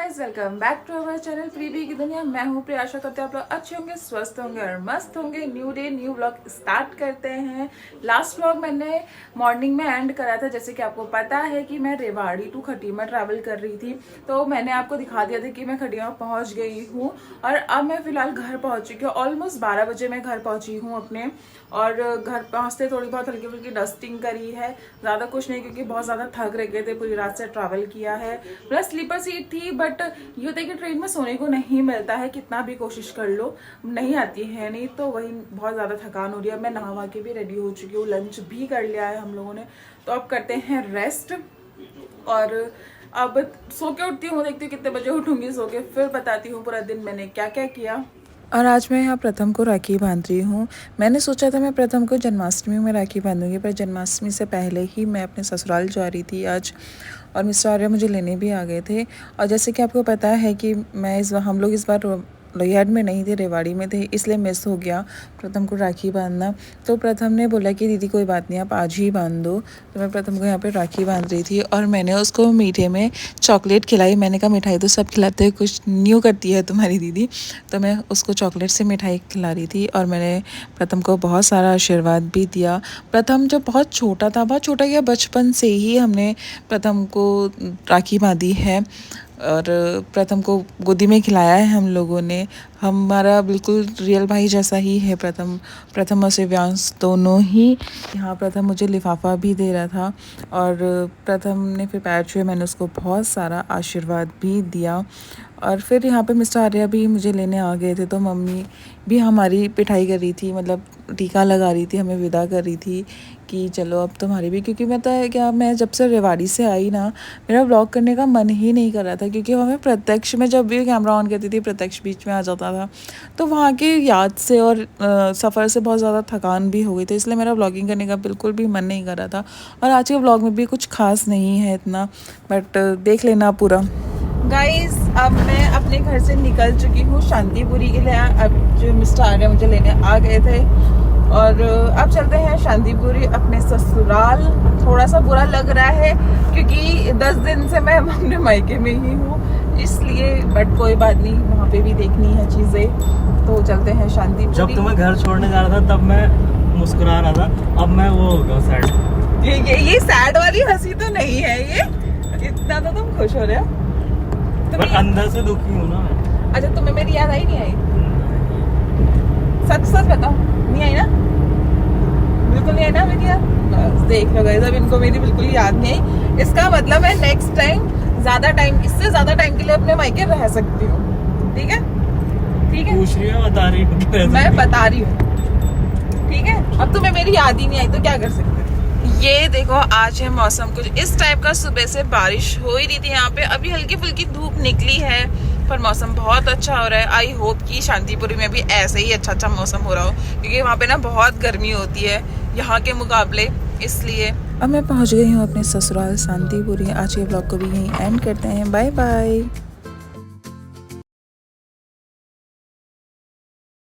Guys, welcome back to our channel प्रीबी की दुनिया। मैं हूँ प्रिया। आशा करते हैं आप लोग अच्छे होंगे, स्वस्थ होंगे और मस्त होंगे। New day new vlog start करते हैं। लास्ट व्लॉग मैंने मॉर्निंग में एंड करा था। जैसे कि आपको पता है कि मैं रेवाड़ी टू खटीमा ट्रैवल कर रही थी, तो मैंने आपको दिखा दिया था कि मैं खटीमा पहुँच गई हूँ और अब मैं फिलहाल घर पहुँच चुकी हूँ। ऑलमोस्ट 12 बजे मैं घर पहुँची हूँ अपने, और घर पहुँचते थोड़ी बहुत हल्की फुल्की डस्टिंग करी है, ज़्यादा कुछ नहीं क्योंकि बहुत ज़्यादा थक रहे थे, पूरी रात से ट्रैवल किया है। प्लस स्लीपर सीट थी, बट ये होता है कि ट्रेन में सोने को नहीं मिलता है, कितना भी कोशिश कर लो नहीं आती है, नहीं तो वही बहुत ज़्यादा थकान हो रही है। मैं नहा के भी रेडी हो चुकी हूँ, लंच भी कर लिया है हम लोगों ने, तो अब करते हैं रेस्ट। और अब सो के उठती हूँ, देखती हूँ कितने बजे उठूँगी, सो के फिर बताती हूँ पूरा दिन मैंने क्या क्या किया। और आज मैं यहाँ प्रथम को राखी बांध रही हूँ। मैंने सोचा था मैं प्रथम को जन्माष्टमी में राखी बांधूंगी, पर जन्माष्टमी से पहले ही मैं अपने ससुराल जा रही थी आज, और मिस्टर आर्य मुझे लेने भी आ गए थे। और जैसे कि आपको पता है कि हम लोग इस बार लोहियाड में नहीं थे, रेवाड़ी में थे, इसलिए मिस हो गया प्रथम को राखी बांधना। तो प्रथम ने बोला कि दीदी कोई बात नहीं, आप आज ही बांध दो। तो मैं प्रथम को यहाँ पे राखी बांध रही थी और मैंने उसको मीठे में चॉकलेट खिलाई। मैंने कहा मिठाई तो सब खिलाते हैं, कुछ न्यू करती है तुम्हारी दीदी, तो मैं उसको चॉकलेट से मिठाई खिला रही थी। और मैंने प्रथम को बहुत सारा आशीर्वाद भी दिया। प्रथम जब बहुत छोटा था, बहुत छोटा या बचपन से ही हमने प्रथम को राखी बांधी है और प्रथम को गोदी में खिलाया है हम लोगों ने। हमारा बिल्कुल रियल भाई जैसा ही है प्रथम और शिव्यांश दोनों ही। यहाँ प्रथम मुझे लिफाफा भी दे रहा था और प्रथम ने फिर पैर छुए, मैंने उसको बहुत सारा आशीर्वाद भी दिया। और फिर यहाँ पे मिस्टर आर्या भी मुझे लेने आ गए थे, तो मम्मी भी हमारी पिटाई कर रही थी, मतलब टीका लगा रही थी, हमें विदा कर रही थी कि चलो अब तुम्हारी भी। क्योंकि मैं जब से रेवाड़ी से आई ना, मेरा व्लॉग करने का मन ही नहीं कर रहा था, क्योंकि हमें प्रत्यक्ष में जब भी कैमरा ऑन करती थी प्रत्यक्ष बीच में आ जाता था, तो वहाँ की याद से और सफ़र से बहुत ज़्यादा थकान भी हो गई थी, इसलिए मेरा व्लॉगिंग करने का बिल्कुल भी मन नहीं कर रहा था। और आज के व्लॉग में भी कुछ खास नहीं है इतना, बट देख लेना पूरा। गाइस, अब मैं अपने घर से निकल चुकी हूँ शांतिपुरी के लिए। अब जो मिस्टर आर्य मुझे लेने आ गए थे, और अब चलते हैं शांतिपुरी अपने ससुराल। थोड़ा सा बुरा लग रहा है क्योंकि 10 दिन से मैं अपने मायके में ही हूँ, इसलिए, बट कोई बात नहीं, वहाँ पे भी देखनी है चीज़ें। तो चलते हैं शांतिपुरी। जब तुम्हें घर छोड़ने जा रहा था तब मैं मुस्कुरा रहा था, अब मैं वो हो गया सैड। ये सैड वाली हंसी तो नहीं है, ये इतना तो तुम खुश हो रहे हो। पर अंदर से दुखी हूँ ना मैं। अच्छा, तुम्हें मेरी याद आई नहीं आई? सच सच बताओ, नहीं आई ना? बिल्कुल नहीं आई ना मेरी याद? बस देख लो गाइस, अब इनको मेरी बिल्कुल याद नहीं आई। इसका मतलब है नेक्स्ट टाइम ज्यादा टाइम, इससे ज्यादा टाइम के लिए अपने मायके रह सकती हूँ। ठीक है, ठीक है, पूछ रही हूँ, बता रही हूँ, मैं बता रही हूँ। ठीक है, अब तुम्हें मेरी याद ही नहीं आई तो क्या कर सकते। ये देखो, आज है मौसम कुछ इस टाइप का। सुबह से बारिश हो ही रही थी यहाँ पे, अभी हल्की फुल्की धूप निकली है, पर मौसम बहुत अच्छा हो रहा है। आई होप कि शांतिपुरी में भी ऐसे ही अच्छा मौसम हो रहा हो, क्योंकि वहाँ पे ना बहुत गर्मी होती है यहाँ के मुकाबले, इसलिए। अब मैं पहुँच गई हूँ अपने ससुराल शांतिपुरी। आज के ब्लॉग को भी यहीं एंड करते हैं। Bye bye.